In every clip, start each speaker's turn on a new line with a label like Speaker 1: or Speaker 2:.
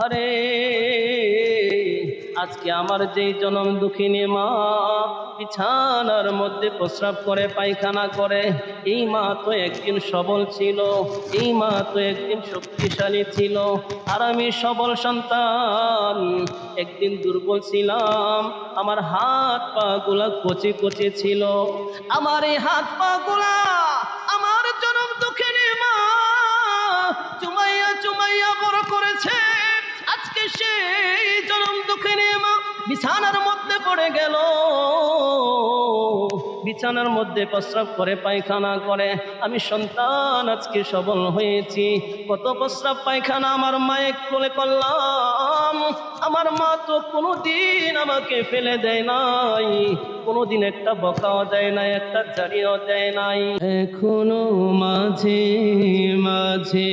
Speaker 1: আরে আজকে আমার যেই জনম দুঃখিনী মা বিছানার মধ্যে প্রস্রাব করে পায়খানা করে, এই মা তো একদিন সবল ছিল, এই মা তো একদিন শক্তিশালী ছিল। আর আমি সবল সন্তান একদিন দুর্বল ছিলাম। আমার হাত পা গুলা কচি কচি ছিল। আমার এই হাত পা গুলা আমার জনম দুঃখিনী মা চুমাইয়া চুমাইয়া বড় করেছে। আজকে সেই জনম দুঃখিনী মা বিছানার মধ্যে পড়ে গেল, বিছানার মধ্যে প্রস্রাব করে পায়খানা করে। আমি সন্তান আজকে সবল হয়েছি। কত প্রস্রাব পায়খানা আমার মায়ের কোলে করলাম। আমার মা তো কোনোদিন আমাকে ফেলে দেয় নাই, কোনোদিন একটা বকাও দেয় নাই, একটা ঝাড়িও দেয় নাই। এখনো মাঝে মাঝে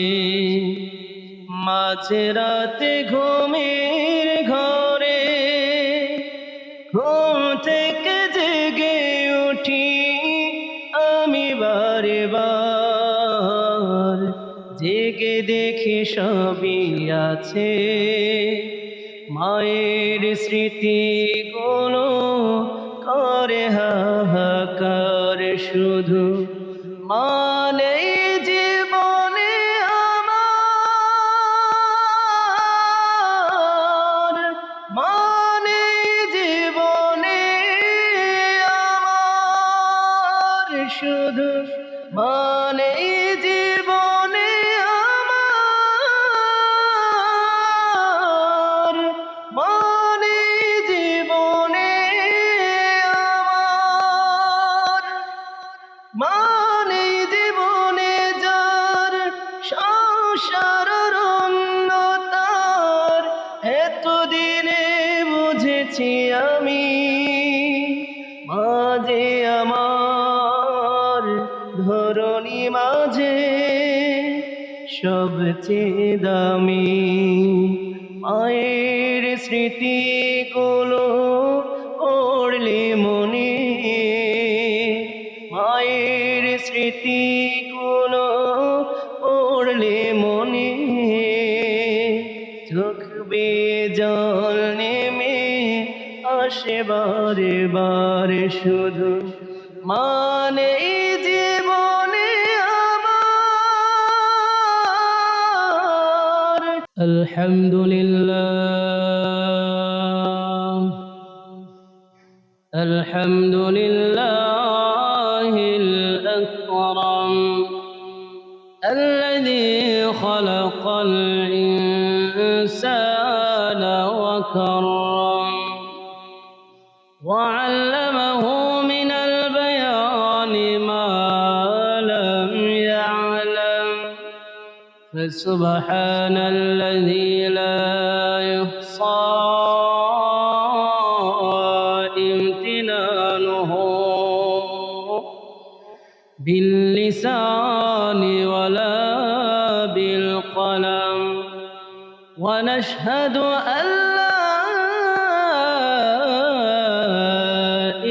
Speaker 1: মাঝে রাতে ঘুমের ঘরে ঘুম থেকে জেগে উঠি আমি বারে বার, জেগে দেখি সবই আছে মায়ের স্মৃতিগুলো করে হাহাকার। শুধু মানে জীবনে আমার, মানে জীবনে আমার, শুধু মানে জীবনে আমার, মানে জীবনে আমার, মানে জীবনে যার সংসার রণ্যতার। এতদিনে বুঝেছি আমি মাঝে আমার ধরণী মাঝে সবচেয়ে দামি। মায়ের স্মৃতিগুলো পড়লে মনে, মায়ের স্মৃতিগুলো পড়লে মনে চোখ বেয়ে জল নেমে আসে বারে বারে। শুধু মানে জীবনে আমার। আলহামদুলিল্লাহ, আলহামদুলিল্লাহিল আকরাম الذي خلق الإنسان وكرم وعلمه من البيان ما لم يعلم فسبحان الذي لا يحصى امتنانه باللسان ولا بالقلم ونشهد أن لا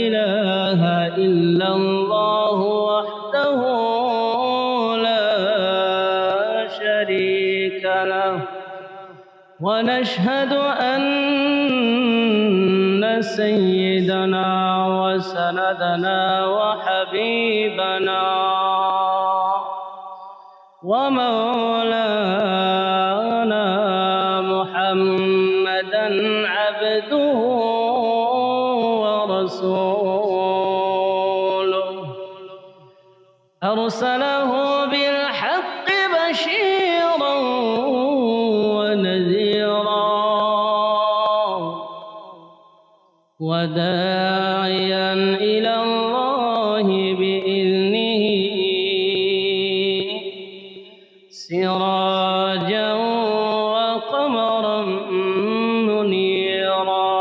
Speaker 1: إله إلا الله وحده لا شريك له ونشهد أن سيدنا وسندنا وحبيبنا ومولانا محمدا عبده ورسوله أرسله بالحق بشيرا ونذيرا وداعيا إلى الله بإذنه سراجا وقمرا منيرا.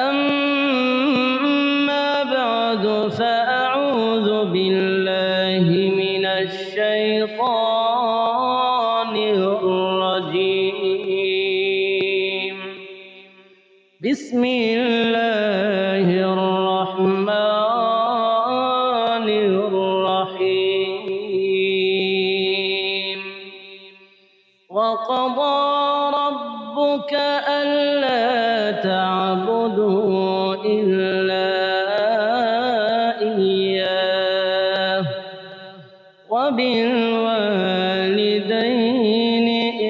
Speaker 1: أما بعد فأعوذ بالله من الشيطان الرجيم. بسم الله الرحمن الرحيم. وقضى ربك ألا تعبدوا إلا إياه وبالوالدين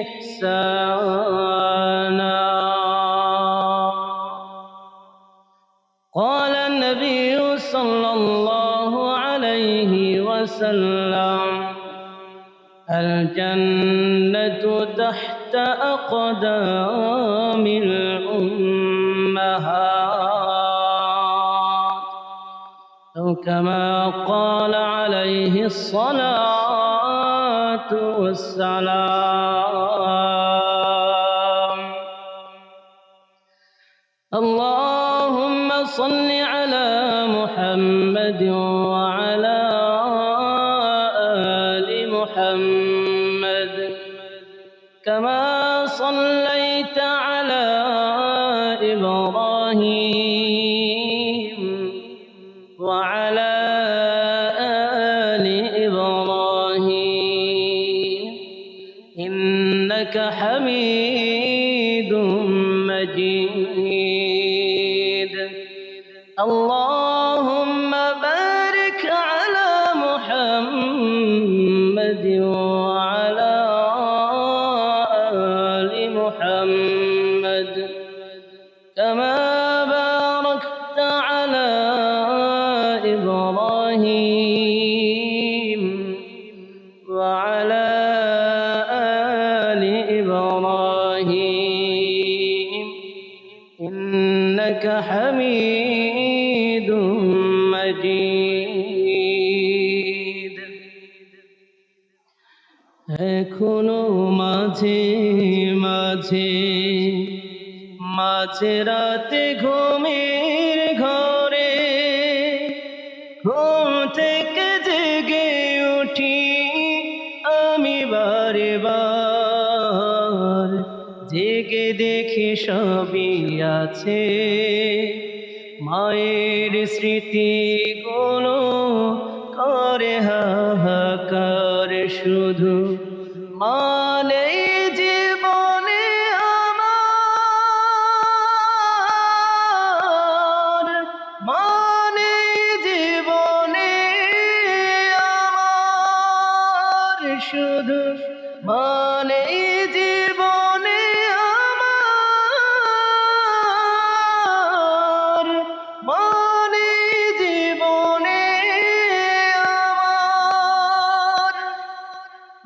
Speaker 1: إحسانا. قال النبي صلى الله عليه وسلم الجنة تحت أقدام الأمهات أو كما قال عليه الصلاة والسلام. اللهم صل على محمد وعلى آل محمد كما صليت على إبراهيم وعلى آل إبراهيم إنك حميد مجيد. اللهم بارك على محمد وعلى آل محمد كما باركت على إبراهيم وعلى آل إبراهيم إنك حميد مجيد. এখনো মাঝে মাঝে মাঝে রাতে ঘুমের ঘরে ঘুম থেকে জেগে উঠি আমি বারে বার, জেগে দেখি সবই আছে মায়ের স্মৃতিগুলো করে হাহাকার শুধু মানে জীবনে আমার, মানে জীবনে আমার শুধু মানে জীবনে আমার, মানে জীবনে আমার,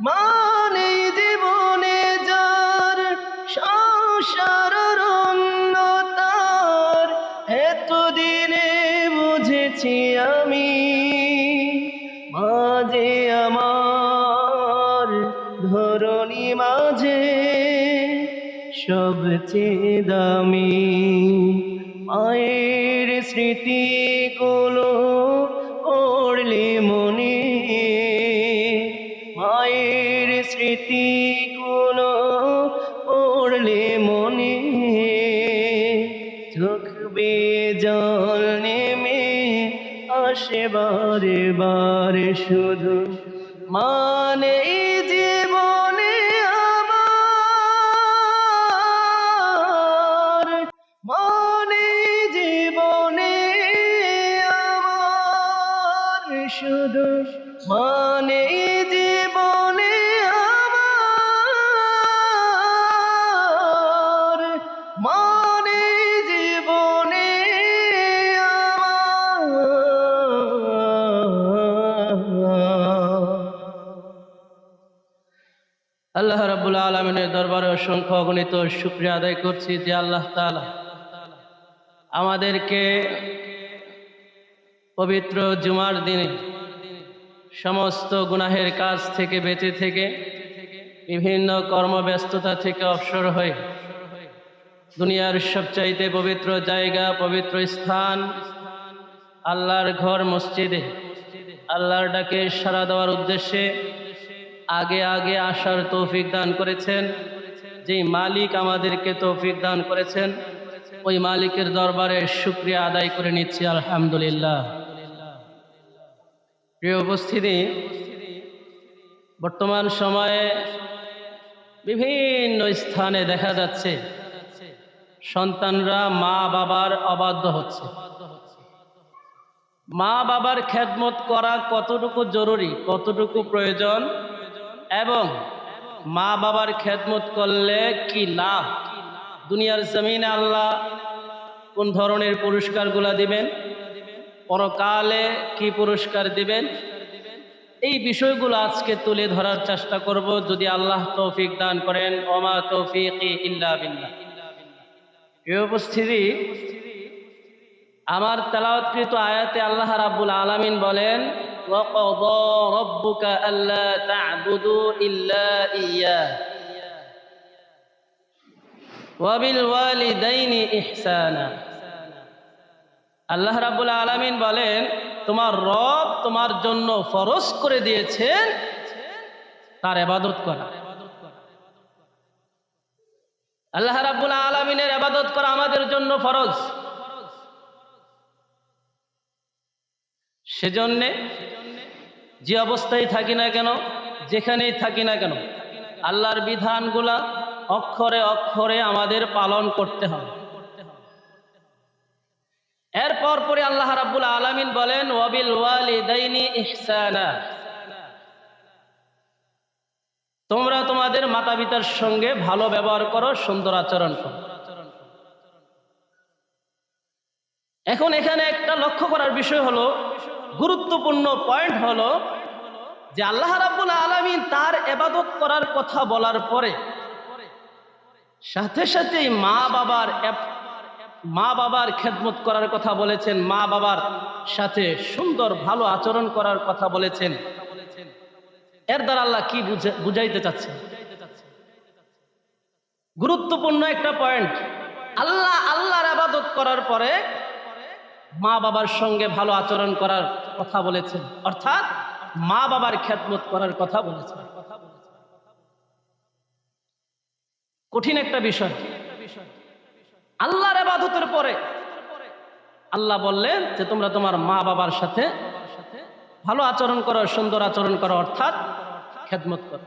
Speaker 1: মানে জীবনে যার সংসার রণ্যতার এতদিনে বুঝেছি আমি মাঝে আমার ধরণী মাঝে সবচেয়ে দামি মায়ের স্মৃতিগুলো পড়লে মনে, মায়ের স্মৃতিগুলো পড়লে মনে চোখ বেয়ে জল নেমে আসে বারে বারে শুধু মানে জীবনে আমার, মানে জীবনে আমার শুধু মানে জীবনে আমার, মানে জীবনে আমার। আল্লাহ রাব্বুল আলামিনের দরবারে অসংখ্য অগণিত শুকরিয়া আদায় করছি যে আল্লাহ তাআলা আমাদেরকে পবিত্র জুমার দিনে সমস্ত গুনাহের কাজ থেকে বেঁচে থেকে বিভিন্ন কর্মব্যস্ততা থেকে অবসর হয়ে দুনিয়ার সবচাইতে পবিত্র জায়গা, পবিত্র স্থান আল্লাহর ঘর মসজিদে আল্লাহর ডাকে সাড়া দেওয়ার উদ্দেশ্যে আগে আগে আসার তৌফিক দান করেছেন। যেই মালিক আমাদেরকে তৌফিক দান করেছেন ওই মালিকের দরবারে শুকরিয়া আদায় করে নিচ্ছি আলহামদুলিল্লাহ। প্রিয় উপস্থিতি, বর্তমান সময়ে বিভিন্ন স্থানে দেখা যাচ্ছে সন্তানরা মা বাবার অবাধ্য হচ্ছে। মা বাবার খেদমত করা কতটুকু জরুরি, কতটুকু প্রয়োজন, এবং মা বাবার খেদমত করলে কি লাভ, দুনিয়ার জমিনে আল্লাহ কোন ধরনের পুরস্কারগুলা দিবেন, পরকালে কি পুরস্কার দিবেন, এই বিষয়গুলো আজকে তুলে ধরার চেষ্টা করব, যদি আল্লাহ তৌফিক দান করেন। ওমা তৌফিকি ইল্লা বিল্লাহ। এই উপস্থিতি, আমার তেলাওয়াতকৃত আয়াতে আল্লাহ রাব্বুল আলামিন বলেন, ওয়াকাযা রাব্বুকা আল্লা তা'বুদু ইল্লা ইয়্যাহ ওয়া বিল ওয়ালিদাইনি ইহসানা। আল্লাহ রাব্বুল আলামিন বলেন, তোমার রব তোমার জন্য ফরজ করে দিয়েছেন তার ইবাদত করা। আল্লাহ রাব্বুল আলামিনের ইবাদত করা আমাদের জন্য ফরজ। সেজন্যে যে অবস্থায় থাকি না কেন, যেখানেই থাকি না কেন, আল্লাহর বিধানগুলা অক্ষরে অক্ষরে আমাদের পালন করতে হবে। এরপর পরে আল্লাহ রাব্বুল আলামিন বলেন, ওয়াবিল ওয়ালিদাইনি ইহসানা, তোমরা তোমাদের মাতা পিতার সঙ্গে ভালো ব্যবহার করো, সুন্দর আচরণ করো। এখন এখানে একটা লক্ষ্য করার বিষয় হলো, গুরুত্বপূর্ণ পয়েন্ট হলো যে আল্লাহ রাব্বুল আলামিন তার ইবাদত করার কথা বলার পরে সাথে সাথেই মা বাবার খেদমত করার কথা বলেছেন, মা বাবার সাথে সুন্দর ভালো আচরণ করার কথা বলেছেন। এর দ্বারা আল্লাহ কি বুঝাইতে চাচ্ছে? গুরুত্বপূর্ণ একটা পয়েন্ট। আল্লাহর ইবাদত করার পরে মা বাবার সঙ্গে ভালো আচরণ করার কথা বলেছেন, অর্থাৎ মা বাবার খেদমত করার কথা বলেছেন। কঠিন একটা বিষয়। আল্লাহর ইবাদতের পরে আল্লাহ বললেন যে তোমরা তোমার মা বাবার সাথে ভালো আচরণ করো, সুন্দর আচরণ করো, অর্থাৎ খেদমত করো।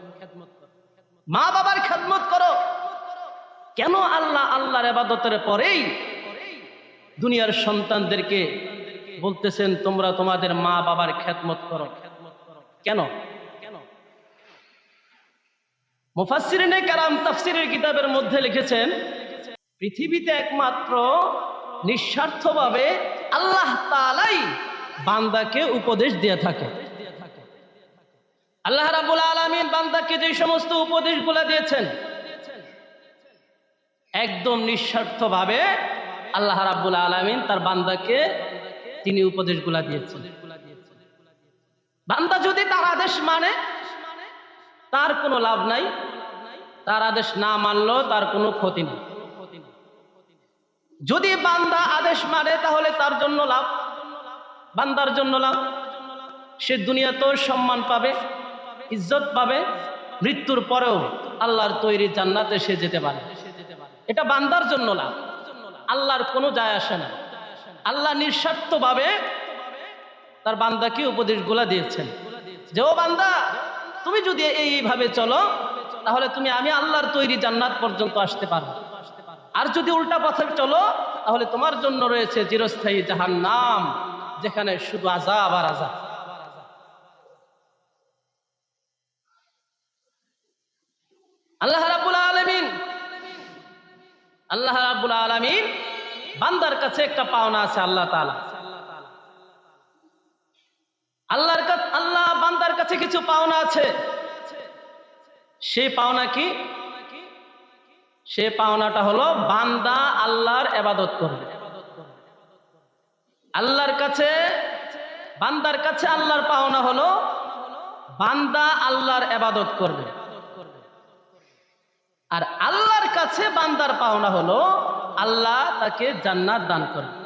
Speaker 1: মা বাবার খেদমত করো। কেন আল্লাহর ইবাদতের পরেই দুনিয়ার সন্তানদেরকে বলতেছেন তোমরা তোমাদের মা বাবার খেদমত করো? কেন? মুফাসসিরিনে কেরাম তাফসীরের কিতাবের মধ্যে লিখেছেন, পৃথিবীতে একমাত্র নিঃস্বার্থভাবে আল্লাহ তাআলাই বান্দাকে উপদেশ দিয়ে থাকে। আল্লাহ রাব্বুল আলামিন বান্দাকে যে সমস্ত উপদেশগুলো দিয়েছেন, একদম নিঃস্বার্থভাবে আল্লাহ রাব্বুল আলামিন তার বান্দাকে তিনি উপদেশগুলো দিয়েছেন। বান্দা যদি তার আদেশ মানে তার কোনো লাভ নাই, তার আদেশ না মানলেও তার কোনো ক্ষতি নেই। যদি বান্দা আদেশ মানে তাহলে তার জন্য লাভ, বান্দার জন্য লাভ। সে দুনিয়াতেও সম্মান পাবে, ইজ্জত পাবে, মৃত্যুর পরেও আল্লাহর তৈরি জান্নাতে সে যেতে পারে। এটা বান্দার জন্য লাভ, আল্লাহর কোনো যায় আসে না। আল্লাহ নিঃস্বার্থভাবে তার বান্দাকে উপদেশগুলা দিয়েছেন যে ও বান্দা, তুমি যদি এইভাবে চলো তাহলে আমি আল্লাহর তৈরি জান্নাত পর্যন্ত আসতে পারো। আর যদি উল্টা পথে চলো তাহলে তোমার জন্য রয়েছে চিরস্থায়ী জাহান্নাম, যেখানে শুধু আযাব আর আযাব। আল্লাহ রাব্বুল আলামিন বান্দার কাছে একটা পাওনা আছে। আল্লাহ বান্দার কাছে কিছু পাওনা আছে। সেই পাওনা কি? সে পাওনাটা হলো বান্দা আল্লাহর ইবাদত করবে। বান্দার কাছে আল্লাহর পাওনা হলো বান্দা আল্লাহর ইবাদত করবে। আর আল্লাহর কাছে বান্দার পাওনা হলো আল্লাহ তাকে জান্নাত দান করবে।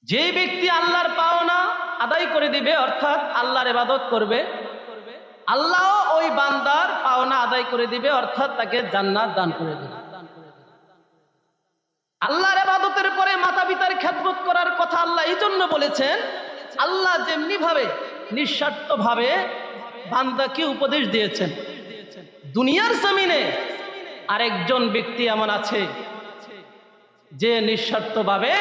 Speaker 1: যে ব্যক্তি আল্লাহর পাওনা আদায় করে দিবে, অর্থাৎ আল্লাহর ইবাদত করবে, আল্লাহ ওই বান্দার পাওনা আদায় করে দিবে, অর্থাৎ তাকে জান্নাত দান করে দিবে। আল্লাহর ইবাদতের পরে মাতা পিতার খেদমত করার কথা আল্লাহ এই জন্য বলেছেন, আল্লাহ যেমনি ভাবে নিঃস্বার্থভাবে বান্দাকে উপদেশ দিয়েছেন, দুনিয়ার জমিনে আরেকজন ব্যক্তি এমন আছে যে নিঃস্বার্থভাবে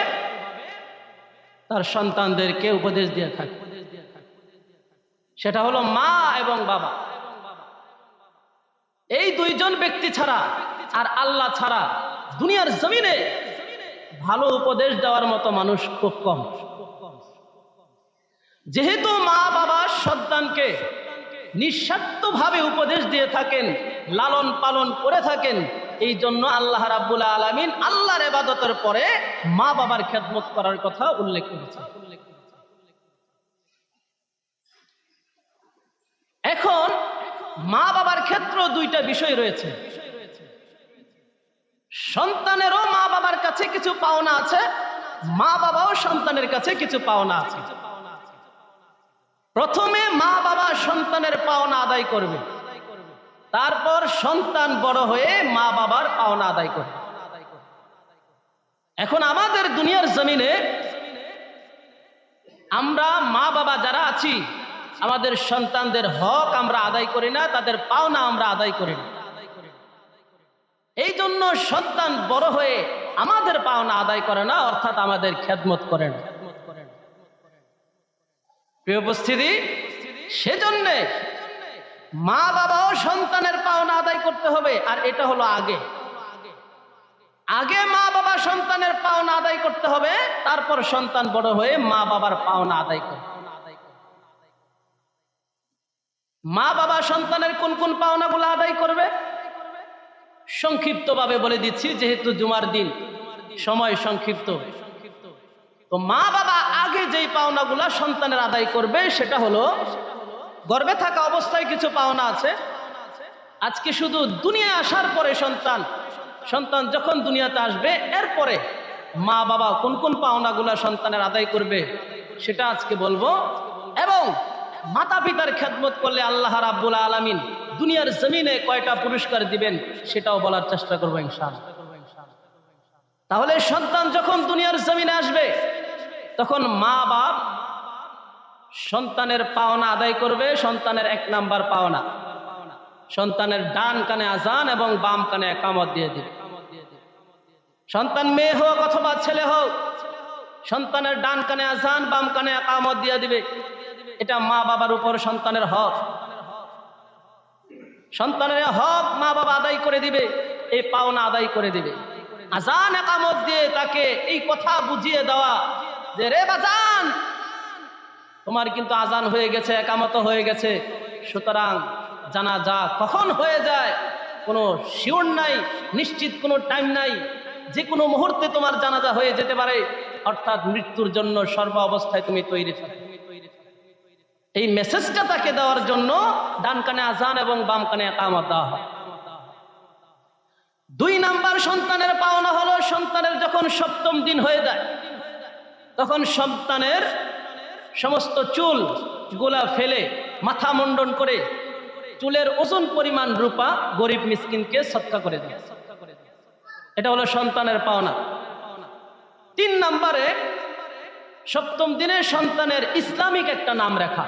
Speaker 1: তার সন্তানদেরকে উপদেশ দিয়ে থাকে, সেটা হলো মা এবং বাবা। এই দুইজন ব্যক্তি ছাড়া আর আল্লাহ ছাড়া দুনিয়ার জমিনে ভালো উপদেশ দেওয়ার মতো মানুষ খুব কম। যেহেতু মা বাবা সন্তানকে নিঃস্বার্থভাবে উপদেশ দিয়ে থাকেন, লালন পালন করে থাকেন, এই জন্য আল্লাহ রাব্বুল আলামিন আল্লাহর ইবাদতের পরে মা বাবার খেদমত করার কথা উল্লেখ করেছেন। এখন মা বাবার ক্ষেত্রে দুইটা বিষয় রয়েছে। সন্তানেরও মা বাবার কাছে কিছু পাওনা আছে, মা বাবাও সন্তানের কাছে কিছু পাওনা আছে। প্রথমে মা বাবা সন্তানের পাওনা আদায় করবে, তারপর সন্তান বড় হয়ে মা বাবার পাওনা আদায় করবে। এখন আমাদের দুনিয়ার জমিনে আমরা মা বাবা যারা আছি, আমাদের সন্তানদের হক আমরা আদায় করি না, তাদের পাওনা আমরা আদায় করি না। এই জন্য সন্তান বড় হয়ে আমাদের পাওনা আদায় করে না, অর্থাৎ আমাদের খেদমত করে না। প্রিয় উপস্থিতি, সেজন্য মা বাবাও সন্তানের পাওনা আদায় করতে হবে। আর এটা হলো আগে মা বাবা সন্তানের পাওনা আদায় করতে হবে, তারপর সন্তান বড় হয়ে মা বাবার পাওনা আদায় করবে। মা বাবা সন্তানের কোন কোন পাওনাগুলো আদায় করবে সংক্ষিপ্তভাবে বলে দিচ্ছি, যেহেতু জুমার দিন, সময় সংক্ষিপ্ত। তো মা বাবা আগে যেই পাওনাগুলা সন্তানের আদায় করবে সেটা হলো, গর্ভে থাকা অবস্থায় কিছু পাওনা আছে। আজকে শুধু দুনিয়া আসার পরে সন্তান যখন দুনিয়াতে আসবে, এরপরে মা বাবা কোন কোন পাওনাগুলা সন্তানের আদায় করবে সেটা আজকে বলবো। এবং মাতা পিতার খেদমত করলে আল্লাহ রাব্বুল আলামিন দুনিয়ার জমিনে কয়টা পুরস্কার দিবেন সেটাও বলার চেষ্টা করবো ইনশাআল্লাহ। তাহলে সন্তান যখন দুনিয়ার জমিনে আসবে, তখন মা বাপ সন্তানের পাওনা আদায় করবে। সন্তানের 1 নাম্বার পাওনা, সন্তানের ডান কানে আজান এবং বাম কানে একামত দিয়ে দিবে। সন্তান মেয়ে হোক অথবা ছেলে হোক, সন্তানের ডান কানে আজান, বাম কানে একামত দিয়ে দিবে। এটা মা বাবার উপর সন্তানের হক। সন্তানের হক মা বাবা আদায় করে দিবে, এই পাওনা আদায় করে দিবে। আজান একামত দিয়ে তাকে এই কথা বুঝিয়ে দেওয়া যে, রে বাজান, তোমার কিন্তু আজান হয়ে গেছে, একামত হয়ে গেছে, সুতরাং জানাজা কখন হয়ে যায় কোনো শিওর নাই, নিশ্চিত কোনো টাইম নাই, যে কোনো মুহূর্তে তোমার জানাজা হয়ে যেতে পারে, অর্থাৎ মৃত্যুর জন্য সর্ব অবস্থায় তুমি তৈরি থাকো। এই মেসেজটা তাকে দেওয়ার জন্য ডান কানে আজান এবং বাম কানে একামত দেওয়া হয়। 2 নাম্বার সন্তানের পাওনা হলো, সন্তানের যখন 7ম দিন হয়ে যায়, তখন সন্তানের সমস্ত চুল গোলা ফেলে মাথা মুন্ডন করে চুলের ওজন পরিমাণ রূপা গরিব মিসকিনকে সদকা করে দেয়। এটা হলো সন্তানের পাওনা। 3 নম্বরে 7ম দিনে সন্তানের ইসলামিক একটা নাম রাখা,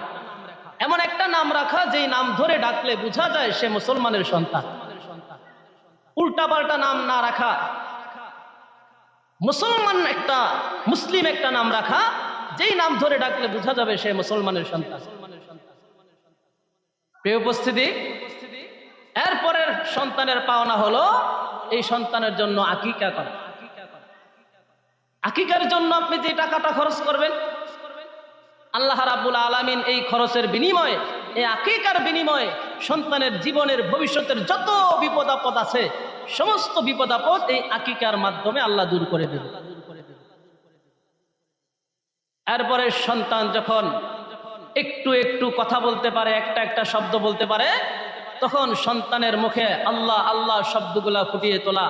Speaker 1: এমন একটা নাম রাখা যেই নাম ধরে ডাকলে বোঝা যায় সে মুসলমানের সন্তান। উল্টাপাল্টা নাম না রাখা, মুসলিম একটা নাম রাখা, যেই নাম ধরে ডাকলে বোঝা যাবে সে মুসলমানের সন্তান। প্রিয় উপস্থিতি, এরপরের সন্তানের পাওনা হলো এই সন্তানের জন্য আকিকা করা। আকিকার জন্য আপনি যে টাকাটা খরচ করবেন, আল্লাহ রাব্বুল আলামিন এই খরচের বিনিময়ে, এই আকিকার বিনিময়ে সন্তানের জীবনের ভবিষ্যতের যত বিপদ আপদ আছে, সমস্ত বিপদ আপদ এই আকিকার মাধ্যমে আল্লাহ দূর করে দেবে। এরপরে সন্তান যখন একটু একটু কথা বলতে পারে, একটা একটা শব্দ বলতে পারে, তখন সন্তানের মুখে আল্লাহ আল্লাহ শব্দগুলা ফুটিয়ে তোলা।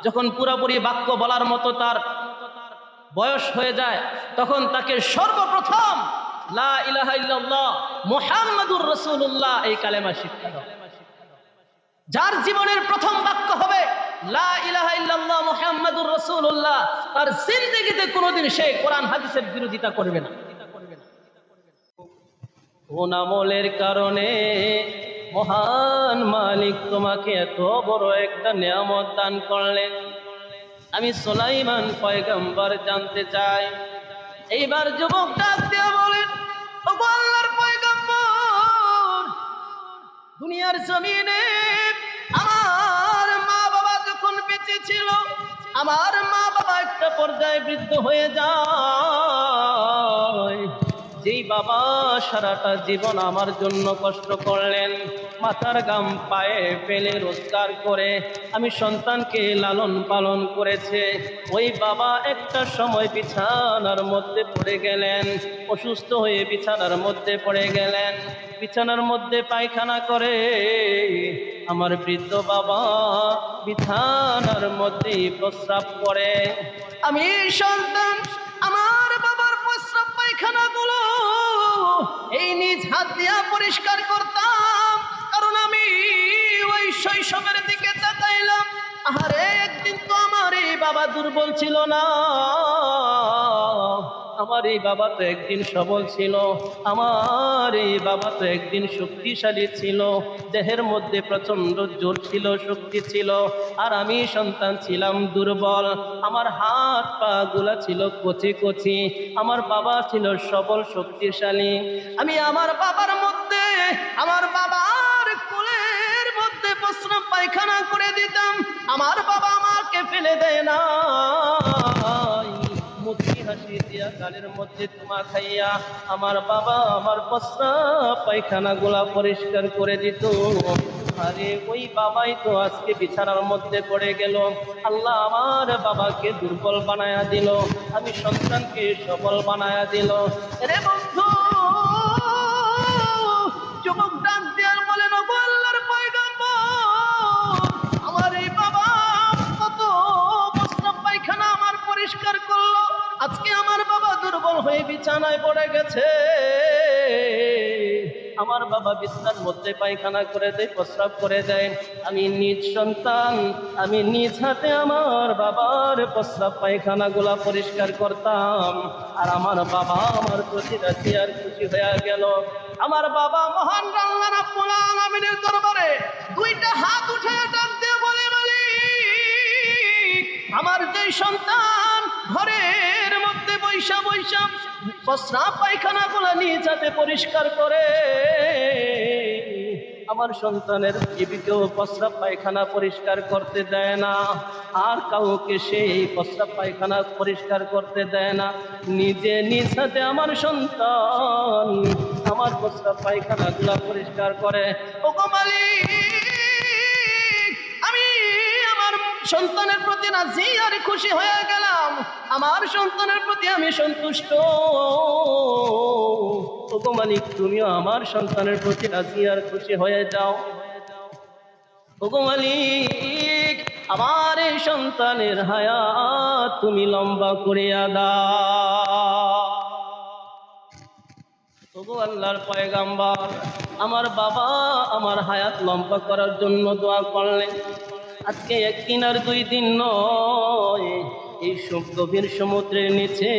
Speaker 1: যখন পুরোপুরি বাক্য বলার মতো তার বয়স হয়ে যায়, তখন তাকে সর্বপ্রথম লা ইলাহা ইল্লাল্লাহ মুহাম্মাদুর রাসূলুল্লাহ এই কালেমা শিক্ষা দাও। যার জীবনের প্রথম বাক্য হবে লা ইলাহা ইল্লাল্লাহ মুহাম্মাদুর রাসূলুল্লাহ, তার জিন্দেগিতে কোনোদিন সে কোরআন হাদিসের বিরোধিতা করবে না। কোন আমলের কারণে মহান মালিক তোমাকে এত বড় একটা নিয়ামত দান করলেন। আমি সুলাইমান পয়গম্বর জানতে চাই। এইবার যুবক ডাক দিয়ে বলেন, ওগো আল্লাহর পয়গম্বর, দুনিয়ার জমিনে আমার মা বাবা যখন বেঁচে ছিল, আমার মা বাবা একটা পর্যায়ে বৃদ্ধ হয়ে যায়। যেই বাবা সারাটা জীবন আমার জন্য কষ্ট করলেন, মাথার ঘাম পায়ে ফেলে রোজগার করে আমি সন্তানকে লালন পালন করেছে, ওই বাবা একটা সময় বিছানার মধ্যে পড়ে গেলেন, অসুস্থ হয়ে বিছানার মধ্যে পড়ে গেলেন। বিছানার মধ্যে পায়খানা করে আমার বৃদ্ধ বাবা বিছানার মধ্যে প্রস্রাব করে। আমি সন্তান আমার বাবার প্রস্রাব পায়খানাগুলো এই নিজ হাত দিয়া পরিষ্কার করতাম, কারণ আমি ওই শৈশবের দিকে তাকাইলাম। আরে একদিন তো আমার এই বাবা দুর্বল ছিল না, আমার এই বাবা তো একদিন সবল ছিল, আমার এই বাবা তো একদিন শক্তিশালী ছিল, দেহের মধ্যে প্রচন্ড জোর ছিল, শক্তি ছিল, আর আমি সন্তান ছিলাম দুর্বল, আমার হাত পা গুলা ছিল কচি কচি, আমার বাবা ছিল সবল শক্তিশালী। আমি আমার বাবার মধ্যে, আমার বাবার কোলের মধ্যে প্রস্রাব পায়খানা করে দিতাম, আমার বাবা আমাকে ফেলে দেয় না, মুচকি হাসি দিয়া গালের মধ্যে তোমা খাইয়া আমার বাবা আমার প্রস্রাব পায়খানা গুলা পরিষ্কার করে দিত। আরে ওই বাবাই তো আজকে বিছানার মধ্যে পড়ে গেল। আল্লাহ আমার বাবাকে দুর্বল বানায়া দিল, আমি সন্তানকে সবল বানায়া দিল। রে বন্ধু, যুবক ডাক দেয়ার বলেন, ওগো আল্লাহর পয়গম্বর, আমার এই বাবা কত প্রস্রাব পায়খানা আমার পরিষ্কার করলো, আজকে আমার বাবা দুর্বল হয়ে বিছানায় পড়ে গেছে। আমার বাবা বিছানার মধ্যে পায়খানা করে দেয়, প্রস্রাব করে দেয়, আমি নিজ সন্তান, আমি নিজ হাতে আমার বাবার প্রস্রাব পায়খানা গুলা পরিষ্কার করতাম, আর আমার বাবা আমার প্রতি রাজি আর খুশি হয়ে গেল। আমার বাবা মহান আল্লাহ রাব্বুল আলামিনের দরবারে দুইটা হাত উঠে ডাক দিয়ে বলে, মালিক, আমার যে সন্তান ঘরের মধ্যে বৈশা বৈশা প্রস্রাব পায়খানা গুলা নিজ হাতে পরিষ্কার করে, আমার সন্তানের জীবিকেও প্রস্রাব পায়খানা পরিষ্কার করতে দেয় না, আর কাউকে সেই প্রস্রাব পায়খানা পরিষ্কার করতে দেয় না, নিজে নিজ হাতে আমার সন্তান আমার প্রস্রাব পায়খানা গুলা পরিষ্কার করে। ওগো মালিক, আমি আমার সন্তানের প্রতি রাজি আর খুশি হয়ে গেলাম, আমার সন্তানের প্রতি আমি সন্তুষ্ট। ওগো মালিক, তুমিও আমার সন্তানের প্রতি রাজি আর খুশি হয়ে যাও। ওগো মালিক, আমার এই সন্তানের হায়াত তুমি লম্বা করিয়া দাও। ওগো আল্লাহর পয়গম্বর, আমার বাবা আমার হায়াত লম্বা করার জন্য দোয়া করলেন। আজকে একদিন আর 2 দিন নয়, এই গভীর সমুদ্রের নিচে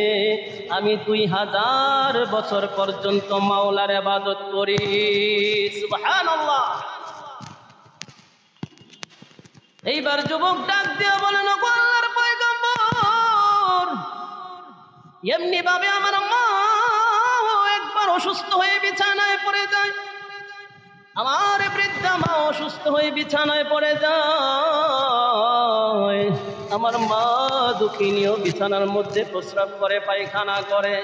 Speaker 1: আমি 2000 বছর পর্যন্ত মাওলার ইবাদত করি। সুবহানাল্লাহ। এইবার যুবক ডাক দিয়ে বলেন, ওগো আল্লাহর পয়গম্বর, এমনি ভাবে আমার মা একবার অসুস্থ হয়ে বিছানায় পড়ে যায়, আমার বৃদ্ধা মা অসুস্থ হয়ে বিছানায় পড়ে যায়, আমার মা দুঃখিনীও বিছানার মধ্যে প্রস্রাব করে পায়খানা করে।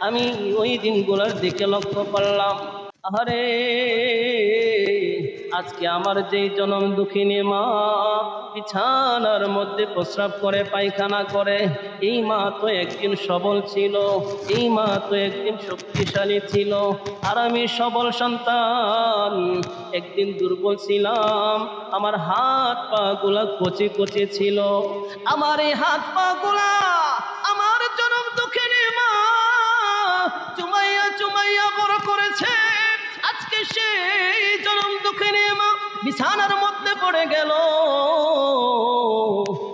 Speaker 1: আমি ওই দিনগুলোর দিকে লক্ষ্য করলাম, আরে আজকে আমার যেই জনম দুঃখিনী মা বিছানার মধ্যে প্রস্রাব করে পায়খানা করে, এই মা তো একদিন সবল ছিল, এই মা তো একদিন শক্তিশালী ছিল, আর আমি সবল সন্তান একদিন দুর্বল ছিলাম, আমার হাত পা গুলা কচি কচি ছিল, আমার এই হাত পা গুলা আমার জনম দুঃখিনী মা চুমাইয়া চুমাইয়া বড় করেছে। আজকে সেই জনম দুঃখিনী মা বিছানার মধ্যে পড়ে গেল,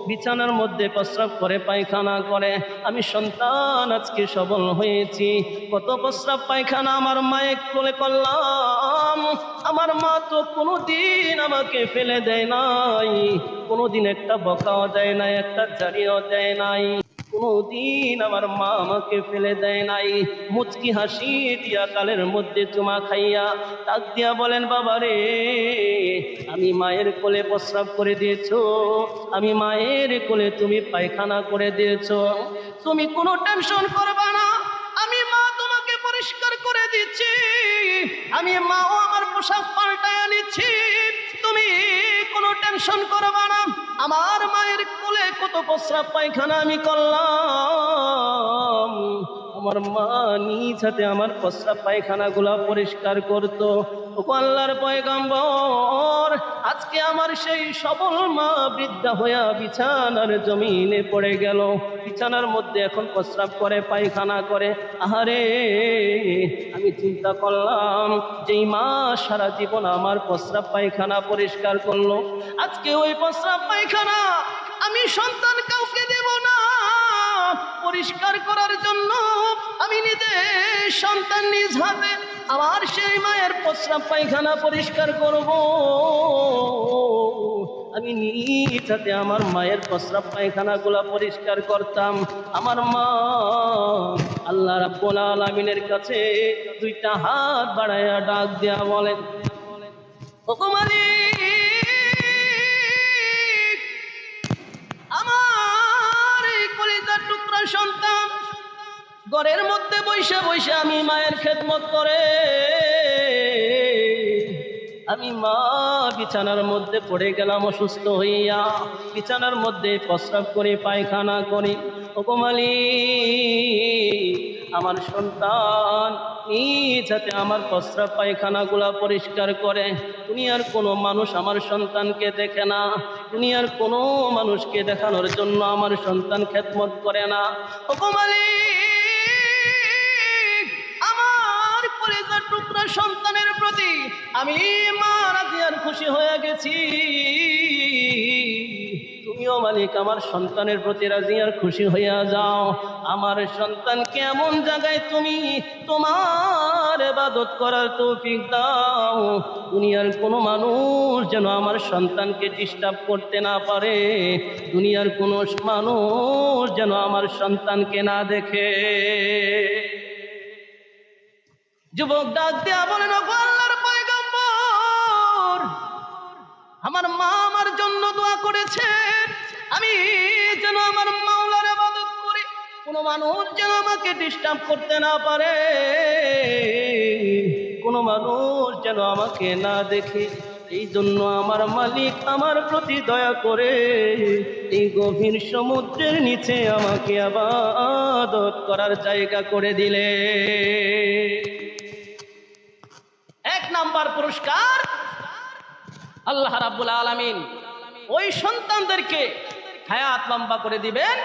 Speaker 1: বিছানার মধ্যে প্রস্রাব করে পায়খানা করে, আমি সন্তান আজকে সবল হয়েছি। কত প্রস্রাব পায়খানা আমার মায়ের কোলে করলাম, করলাম, আমার মা তো কোনোদিন আমাকে ফেলে দেয় নাই, কোনোদিন একটা বকাও দেয় নাই, একটা জারিও দেয় নাই, কোনোদিন আমার মা আমাকে ফেলে দেয় নাই। মুচকি হাসি দিয়া কালের মধ্যে চুমা খাইয়া ডাক দিয়া বলেন, বাবা রে, আমি মায়ের কোলে প্রস্রাব করে দিয়েছো, আমি মায়ের কোলে তুমি পায়খানা করে দিয়েছো, তুমি কোনো টেনশন করবা না, আমি মা তোমাকে পরিষ্কার করে দিচ্ছি, আমি মাও আমার পোশাক পাল্টায়া নিচ্ছি, তুমি কোনো টেনশন করবা না। আমার মায়ের কোলে কত প্রস্রাব পায়খানা আমি করলাম, আমার মা নিজ হাতে আমার প্রস্রাব পায়খানা গুলা পরিষ্কার করতো। ও আল্লাহর পয়গম্বর, আজকে আমার সেই সবল মা বৃদ্ধা হইয়া বিছানার জমিনে পড়ে গেল, বিছানার মধ্যে এখন প্রস্রাব করে, পায়খানা করে। আহারে, আমি চিন্তা করলাম, যেই মা সারা জীবন আমার প্রস্রাব পায়খানা পরিষ্কার করলো, আজকে ওই প্রস্রাব পায়খানা আমি সন্তান কাউকে দেব না, পরিষ্কার করার জন্য আমি নিজে সন্তান নিজ হাতে আমার সেই মায়ের প্রস্রাব পায়খানা পরিষ্কার করব। আমি নিজ হাতে আমার মায়ের প্রস্রাব পায়খানা গুলা পরিষ্কার করতাম। আমার মা আল্লাহ রাব্বুল আলামিনের কাছে দুইটা হাত বাড়াইয়া ডাক দেয়া বলেন, ওগো মালিক, আমার এই কলিজার টুকরা সন্তান ঘরের মধ্যে বসে বসে আমি মায়ের খেদমত করে, আমি মা বিছানার মধ্যে পড়ে গেলাম অসুস্থ হইয়া, বিছানার মধ্যে প্রস্রাব করি, পায়খানা করি। ওগো মালিক, আমার সন্তান নিজ হাতে আমার প্রস্রাব পায়খানাগুলা পরিষ্কার করে। দুনিয়ার কোনো মানুষ আমার সন্তানকে দেখে না, দুনিয়ার কোনো মানুষকে দেখানোর জন্য আমার সন্তান খেদমত করে না। ওগো মালিক, আমার কলিজার টুকরা সন্তানের প্রতি আমি মা রাজি আর খুশি হয়ে গেছি, তুমিও মালিক আমার সন্তানের প্রতি রাজি আর খুশি হইয়া যাও। আমার সন্তানকে এমন জায়গায় তুমি তোমার ইবাদত করার তৌফিক দাও, দুনিয়ার কোনো মানুষ যেন আমার সন্তানকে ডিস্টার্ব করতে না পারে, দুনিয়ার কোনো মানুষ যেন আমার সন্তানকে না দেখে। যুবক ডাক দেয়া বলেন, ওগো আল্লাহর পয়গম্বর, আমার মা আমার জন্য দোয়া করেছে, আমি যেন আমার মাওলার ইবাদত করি, কোনো মানুষ যেন আমাকে ডিস্টার্ব করতে না পারে, কোনো মানুষ যেন আমাকে না দেখে। এই জন্য আমার মালিক আমার প্রতি দয়া করে এই গভীর সমুদ্রের নিচে আমাকে ইবাদত করার জায়গা করে দিলে। এক নাম্বার পুরস্কার, আল্লাহ রাব্বুল আলামিন ওই সন্তানদেরকে হায়াত লম্বা করে দিবেন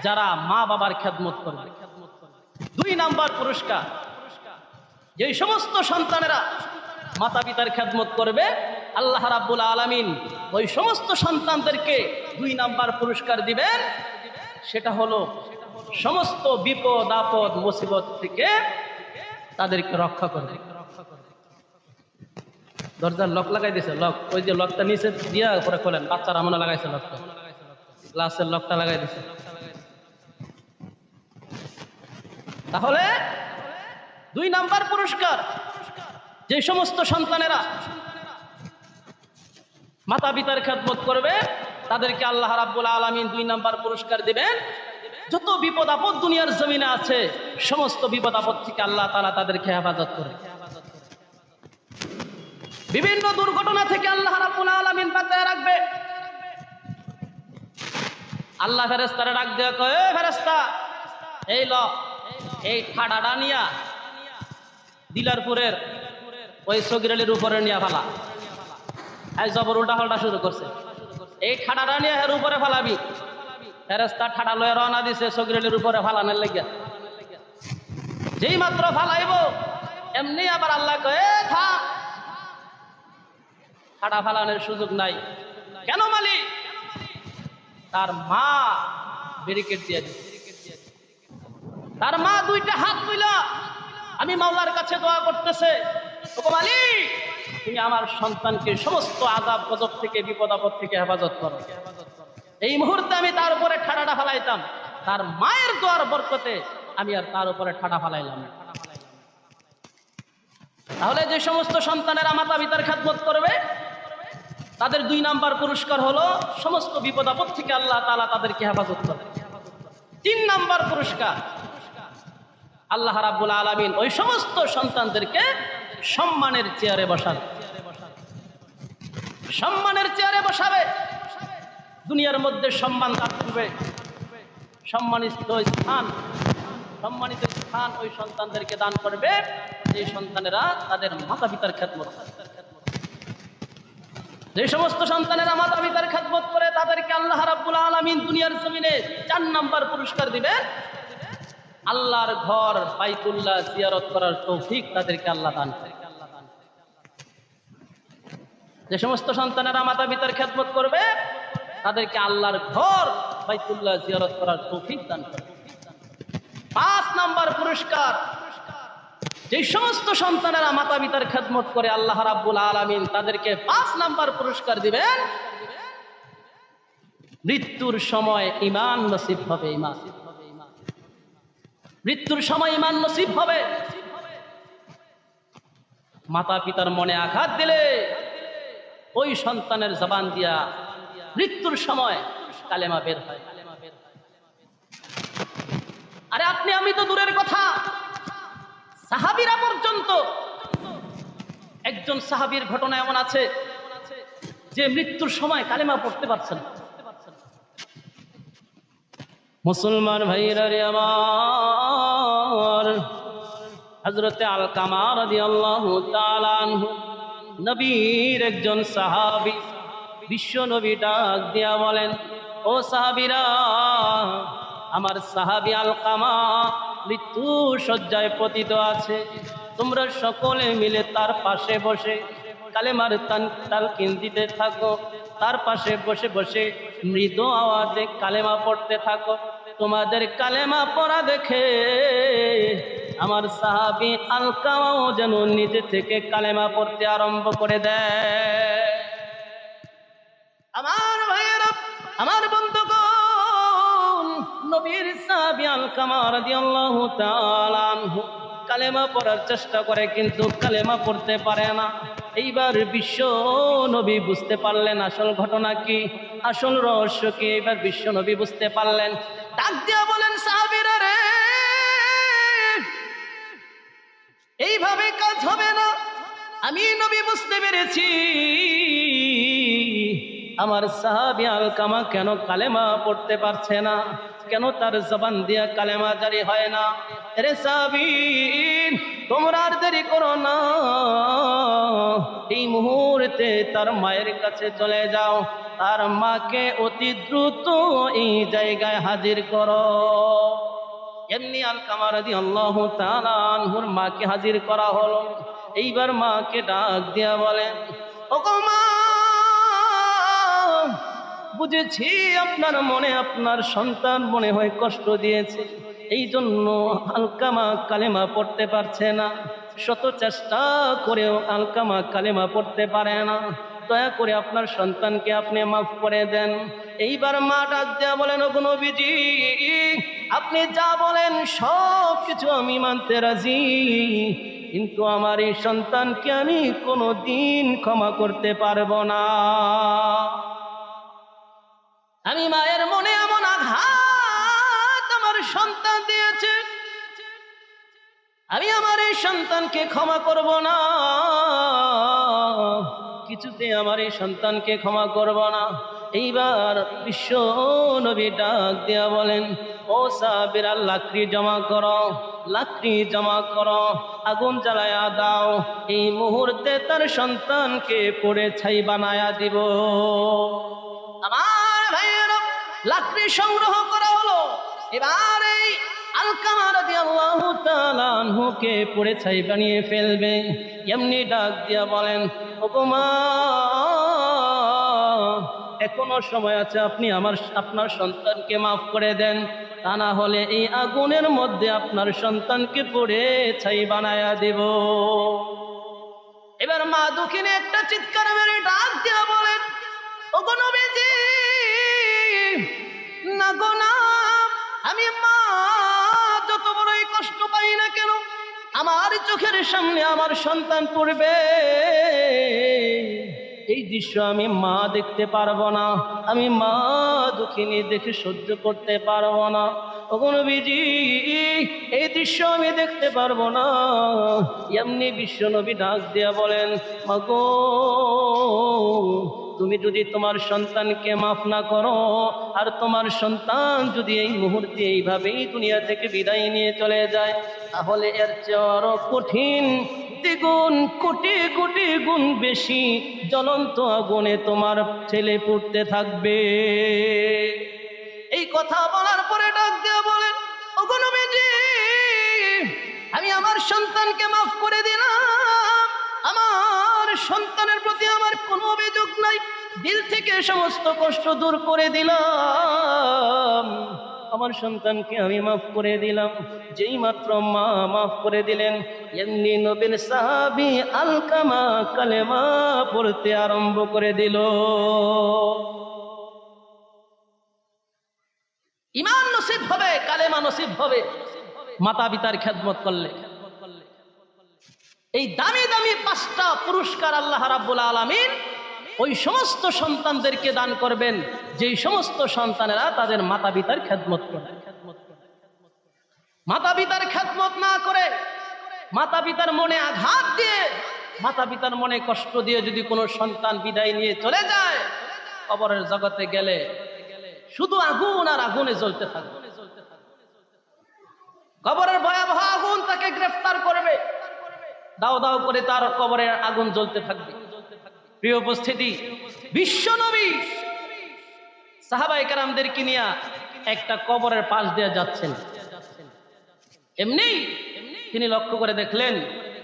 Speaker 1: যারা মা বাবার খেদমত করবে। দুই নাম্বার পুরস্কার, যে সমস্ত সন্তানেরা মাতা পিতার খেদমত করবে, আল্লাহ রাব্বুল আলামিন ওই সমস্ত সন্তানদেরকে দুই নাম্বার পুরস্কার দিবেন, সেটা হলো সমস্ত বিপদ আপদ মুসিবত থেকে তাদেরকে রক্ষা করবে। দরজার লক লাগাই দিয়েছে, লক, ওই যে লকটা নিচে দিয়া পরে খোলেন, বাচ্চারা মনে লাগাইছে লকটা, গ্লাসের লকটা লাগাই দিছে। তাহলে দুই নাম্বার পুরস্কার, যে সমস্ত সন্তানেরা মাতা পিতার খেদমত করবে তাদেরকে আল্লাহ রাব্বুল আলামিন দুই নাম্বার পুরস্কার দিবেন। যত বিপদ আপদ দুনিয়ার জমিনে আছে, সমস্ত বিপদ আপদ থেকে আল্লাহ তাআলা তাদেরকে হেফাজত করে, বিভিন্ন দুর্ঘটনা থেকে আল্লাহ রাব্বুল আলামিন বাঁচায় রাখবে। আল্লাহ ফেরেশতারে ডাক দেয়া কয়, এ ফেরেশতা, এই ল, এই ঠাডাটা নিয়া দিলারপুরের ওই সগিরালির উপরে নিয়া ফালা। এই জবর উল্টা পাল্টা শুরু করছে, এই ঠাডাটা নিয়ে এর উপরে ফালাবি। ফেরেশতা ঠাডা লয়ে রওনা দিছে সগিরালির উপরে ফালানোর লাগিয়া। যেই মাত্র ফালাইব এমনি আবার আল্লাহ কয়, এ থাম, ঠাডা ফালানোর সুযোগ নাই। কেন মালিক? তার মা ব্যারিকেড দিয়ে দিচ্ছে। তার মা দুইটা হাত তুইলা আমি মাওলার কাছে দোয়া করতেছে, ওগো মালিক, তুমি আমার সন্তানকে সমস্ত আযাব গজব থেকে, বিপদ আপদ থেকে হেফাজত করো। এই মুহূর্তে আমি তার উপরে ঠাডাটা ফালাইতাম, তার মায়ের দোয়ার বরকতে আমি আর তার উপরে ঠাডা ফালাইলাম। তাহলে যে সমস্ত সন্তানেরা মাতা পিতার খেদমত করবে তাদের 2 নাম্বার পুরস্কার হলো সমস্ত বিপদ আপদ থেকে আল্লাহ তাআলা তাদেরকে হেফাজত করবে। 3 নাম্বার পুরস্কার, আল্লাহ রাব্বুল আলামিন ওই সমস্ত সন্তানদেরকে সম্মানের চেয়ারে বসাবে। সম্মানের চেয়ারে বসাবে, দুনিয়ার মধ্যে সম্মান লাভ করবে, সম্মানিত স্থান ওই সন্তানদেরকে দান করবে যে সন্তানেরা তাদের মাতা পিতার খেদমত। যে সমস্ত সন্তানেরা মাতা পিতার খেদমত করে তাদেরকে আল্লাহ রাব্বুল আলামিন দুনিয়ার জমিনে 4 নাম্বার পুরস্কার দিবেন, আল্লাহর ঘর বাইতুল্লাহ জিয়ারত করার তৌফিক তাদেরকে আল্লাহ দান করে। যে সমস্ত সন্তানেরা মাতা পিতার খেদমত করবে তাদেরকে আল্লাহর ঘর বাইতুল্লাহ জিয়ারত করার তৌফিক দান করে। 5 নাম্বার পুরস্কার, যে সমস্ত সন্তানেরা মাতা পিতার খেদমত করে আল্লাহ রাব্বুল আলামিন তাদেরকে 5 নাম্বার পুরস্কার দিবেন, মৃত্যুর সময় ঈমান নসিব হবে। মৃত্যুর সময় ঈমান নসিব হবে। মাতা পিতার মনে আঘাত দিলে ওই সন্তানের জবান দিয়া মৃত্যুর সময় কালেমা বের হয়। আরে আপনি আমি তো দূরের কথা, সাহাবীরা পর্যন্ত, একজন সাহাবীর ঘটনা এমন আছে যে মৃত্যুর সময় কালেমা পড়তে পারছেন। মুসলমান ভাইরা রে আমার, হযরতে আলকামা রাদিয়াল্লাহু তাআলা আনহু নবীর একজন সাহাবী, বিশ্ব নবী ডাক দিয়া বলেন, ও সাহাবীরা, আমার সাহাবী আলকামা মৃত্যু শয্যায় পতিত আছে, তোমরা সকলে মিলে তার পাশে বসে কালেমার তালকিন দিতে থাকো, তার পাশে বসে বসে মৃদু আওয়াজে কালেমা পড়তে থাকো। তোমাদের কালেমা পড়া দেখে আমার সাহাবী আলকামাও যেন নিজে থেকে কালেমা পড়তে আরম্ভ করে দেয়। আমার ভাইয়েরা, আমার বন্ধুগণ, নবীর সাহাবী আলকামা রাদিয়াল্লাহু তাআলা আনহু কালেমা পড়ার চেষ্টা করে কিন্তু কালেমা পড়তে পারে না। এইবার বিশ্ব নবী বুঝতে পারলেন আসল ঘটনা কি, আসল রহস্য কি। এইবার বিশ্ব নবী বুঝতে পারলেন, ডাক দিয়া বলেন, সাহাবীরা রে, এইভাবে কাজ হবে না। আমি নবী বুঝতে পেরেছি আমার সাহাবী আলকামা কেন কালেমা পড়তে পারছে না, কেন তার জবান দিয়া কালেমা জারি হয় না। রে সাহাবী, তোমরা আর দেরি করো না, এই মুহূর্তে তার মায়ের কাছে চলে যাও, তার মাকে অতি দ্রুত এই জায়গায় হাজির করো। এমনি আলকামা রাদিয়াল্লাহু তাআলা আনহুর মাকে হাজির করা হলো। এইবার মাকে ডাক দিয়া বলেন, ওগো মা, বুঝেছি আপনার মনে আপনার সন্তান মনে হয় কষ্ট দিয়েছে, এই জন্য আলকামা কালেমা পড়তে পারছে না। শত চেষ্টা করেও আলকামা কালেমা পড়তে পারে না। দয়া করে আপনার সন্তানকে আপনি মাফ করে দেন। এইবার মা ডাক দেয়া বলেন, ওগো নবীজি, আপনি যা বলেন সব কিছু আমি মানতে রাজি, কিন্তু আমার এই সন্তানকে আমি কোনোদিন ক্ষমা করতে পারবো না। আমি মায়ের মনে এমন আঘাত আমার সন্তান দিয়েছে, আমি আমার এই সন্তানকে ক্ষমা করব না, কিছুতে আমার এই সন্তানকে ক্ষমা করব না। এইবার বিশ্ব নবী ডাক দিয়া বলেন, ও সাহাবীরা, লাকড়ি জমা করো, লাকড়ি জমা করো, আগুন জ্বালায়া দাও, এই মুহূর্তে তার সন্তানকে পুড়ে ছাই বানায়া দিব। আমার ভাইয়েরা, লাকড়ি সংগ্রহ করা হলো। এবার এই আলকামা রাদিয়াল্লাহু তাআলা আনহুকে পুড়ে ছাই বানিয়ে ফেলবে। এমনি ডাক দিয়া বলেন, ওগো মা, এখনো সময় আছে, আপনি আপনার সন্তানকে মাফ করে দেন, তা না হলে এই আগুনের মধ্যে আপনার সন্তানকে পুড়ে ছাই বানায়া দেব। মা দুঃখিনী একটা চিৎকার মেরে ডাক দিয়া বলেন, ওগো নবীজি, না গো না, আমি মা যত বড়ই কষ্ট পাই না কেন, আমার চোখের সামনে আমার সন্তান পড়বে, এই দৃশ্য আমি মা দেখতে পারবো না, আমি মা দুঃখিনী দেখে সহ্য করতে পারবো না। ওগো নবীজি, এই দৃশ্য আমি দেখতে পারবো না। এমনি বিশ্ব নবী ডাক দিয়া বলেন, মাগো, তুমি যদি তোমার সন্তানকে মাফ না করো, আর তোমার সন্তান যদি এই মুহূর্তে এইভাবেই দুনিয়া থেকে বিদায় নিয়ে চলে যায়, তাহলে এর চেয়ে আরো কঠিন, দ্বিগুণ কোটি কোটি গুণ বেশি জ্বলন্ত আগুনে তোমার ছেলে পুড়তে থাকবে। এই কথা বলার পরে ডাক দিয়ে বলেন, ওগো নবীজি, আমি আমার সন্তানকে মাফ করে দিলাম, আমার সন্তানের প্রতি আমার কোনো অভিযোগ নাই, দিল থেকে সমস্ত কষ্ট দূর করে দিলাম, আমার সন্তানকে আমি মাফ করে দিলাম। যেই মাত্র মা মাফ করে দিলেন, এমনি নবীর সাহাবী আলকামা কালেমা পড়তে আরম্ভ করে দিল। ঈমান নসিব হবে, কালেমা নসিব হবে মাতা পিতার খেদমত করলে। এই দামি দামি 5টা পুরস্কার আল্লাহ রাব্বুল আলামিন ওই সমস্ত সন্তানদেরকে দান করবেন যেই সমস্ত সন্তানেরা তাদের মাতা পিতার খেদমত করে। মাতা পিতার খেদমত না করে, মাতা পিতার মনে আঘাত দিয়ে, মাতা পিতার মনে কষ্ট দিয়ে যদি কোনো সন্তান বিদায় নিয়ে চলে যায়, কবরের জগতে গেলে শুধু আগুন আর আগুনে জ্বলতে থাকবে। কবরের ভয়াবহ আগুন তাকে গ্রেফতার করবে, দাও দাও করে তার কবরের আগুন জ্বলতে থাকবে। প্রিয় উপস্থিতি, বিশ্ব নবী সাহাবায়ে কেরামদেরকে নিয়ে একটা কবরের পাশ দিয়ে যাচ্ছেন, এমনি তিনি লক্ষ্য করে দেখলেন,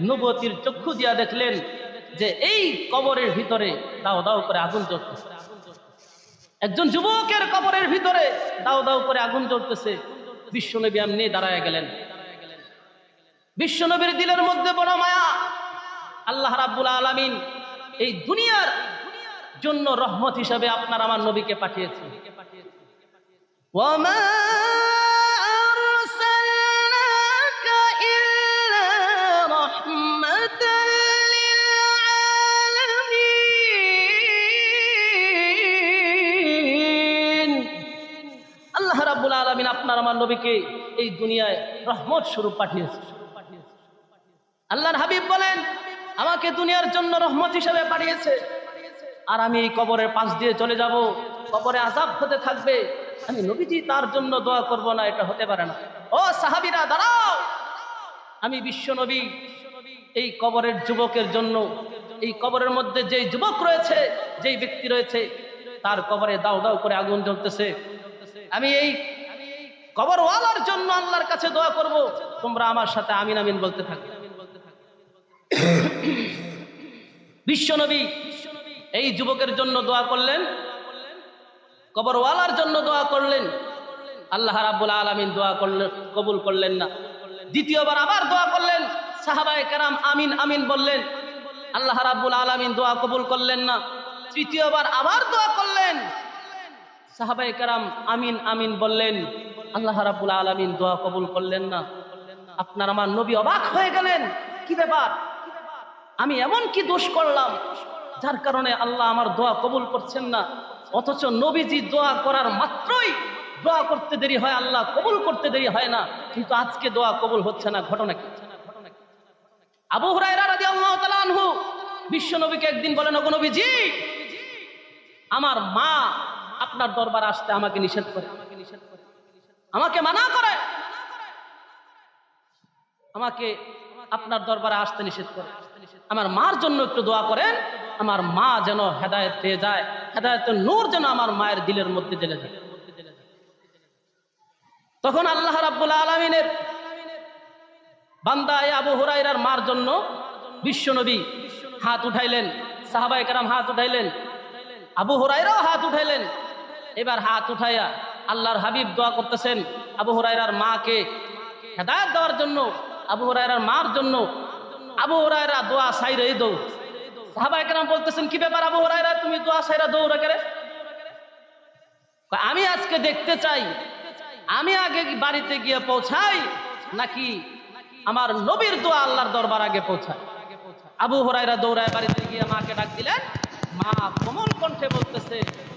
Speaker 1: নবুয়তির চক্ষু দিয়া দেখলেন যে এই কবরের ভিতরে দাও দাও করে আগুন জ্বলতেছে। একজন যুবকের কবরের ভিতরে দাও দাও করে আগুন জ্বলতেছে। বিশ্বনবী এমনি দাঁড়ায় গেলেন। বিশ্বনবীর দিলের মধ্যে বড় মায়া। আল্লাহ রাব্বুল আলামিন এই দুনিয়ার জন্য রহমত হিসাবে আপনার আমার নবীকে পাঠিয়েছেন। ওয়ামা আরসালনাকা ইল্লা রাহমাতাল লিল আলামিন। আল্লাহ রাব্বুল আলামিন আপনার আমার নবীকে এই দুনিয়ায় রহমত স্বরূপ পাঠিয়েছেন। আল্লাহর হাবিব বলেন, আমাকে দুনিয়ার জন্য রহমত হিসেবে পাঠিয়েছে, আর আমি এই কবরের পাশ দিয়ে চলে যাব, কবরে আযাব হতে থাকবে, আমি নবীজি তার জন্য দোয়া করব না, এটা হতে পারে না। ও সাহাবীরা দাঁড়াও, আমি বিশ্ব নবী এই কবরের যুবকের জন্য, এই কবরের মধ্যে যেই যুবক রয়েছে, যেই ব্যক্তি রয়েছে, তার কবরে দাও দাও করে আগুন জ্বলতেছে, আমি এই কবরওয়ালার জন্য আল্লাহর কাছে দোয়া করব, তোমরা আমার সাথে আমিন আমিন বলতে থাকবে। বিশ্বনবী এই যুবকের জন্য দোয়া করলেন, কবরওয়ালার জন্য দোয়া করলেন। আল্লাহ রাব্বুল আলামিন দোয়া করলেন, কবুল করলেন না। দ্বিতীয়বার আবার দোয়া করলেন, সাহাবায়ে কেরাম আমিন আমিন বললেন, আল্লাহ রাব্বুল আলামিন দোয়া কবুল করলেন না। তৃতীয়বার আবার দোয়া করলেন, সাহাবায়ে কেরাম আমিন আমিন বললেন, আল্লাহ রাব্বুল আলামিন দোয়া কবুল করলেন না। আপনার আমার নবী অবাক হয়ে গেলেন, কি ব্যাপার, আমি এমন কি দোষ করলাম যার কারণে আল্লাহ আমার দোয়া কবুল করছেন না? অথচ নবীজি দোয়া করার মাত্রই দোয়া করতে দেরি হয়, আল্লাহ কবুল করতে দেরি হয় না, কিন্তু আজকে দোয়া কবুল হচ্ছে না, ঘটনা কি? আবু হুরায়রা রাদিয়াল্লাহু তাআলা আনহু বিশ্ব নবীকে একদিন বলেন, ওগো নবীজি, আমার মা আপনার দরবারে আসতে আমাকে নিষেধ করে, আমাকে মানা করে, আমাকে আপনার দরবারে আসতে নিষেধ করে, আমার মার জন্য একটু দোয়া করেন, আমার মা যেন হেদায়েত পেয়ে যায়, হেদায়েতের নূর যেন আমার মায়ের দিলের মধ্যে জ্বলে যায়। তখন আল্লাহ রাব্বুল আলামিনের বান্দা আবু হুরায়রার মার জন্য বিশ্বনবী হাত উঠাইলেন, সাহাবায়ে কেরাম হাত উঠাইলেন, আবু হুরায়রাও হাত উঠাইলেন। এবার হাত উঠাইয়া আল্লাহর হাবিব দোয়া করতেছেন আবু হুরায়রার মাকে হেদায়েত দেওয়ার জন্য, আবু হুরায়রার মার জন্য। আবু হুরায়রা দোয়া সাইরেই দৌ, সাহাবায়ে কেরাম বলতেছেন, কি ব্যাপার আবু হুরায়রা, তুমি দোয়া সাইরা দৌড়া গেলে? আমি আজকে দেখতে চাই আমি আগে বাড়িতে গিয়ে পৌঁছাই নাকি আমার নবীর দোয়া আল্লাহর দরবার আগে পৌঁছায়। আবু হুরায়রা দৌড়ায় বাড়িতে গিয়ে মাকে ডাক দিলেন। মা কোমল কণ্ঠে বলতেছে,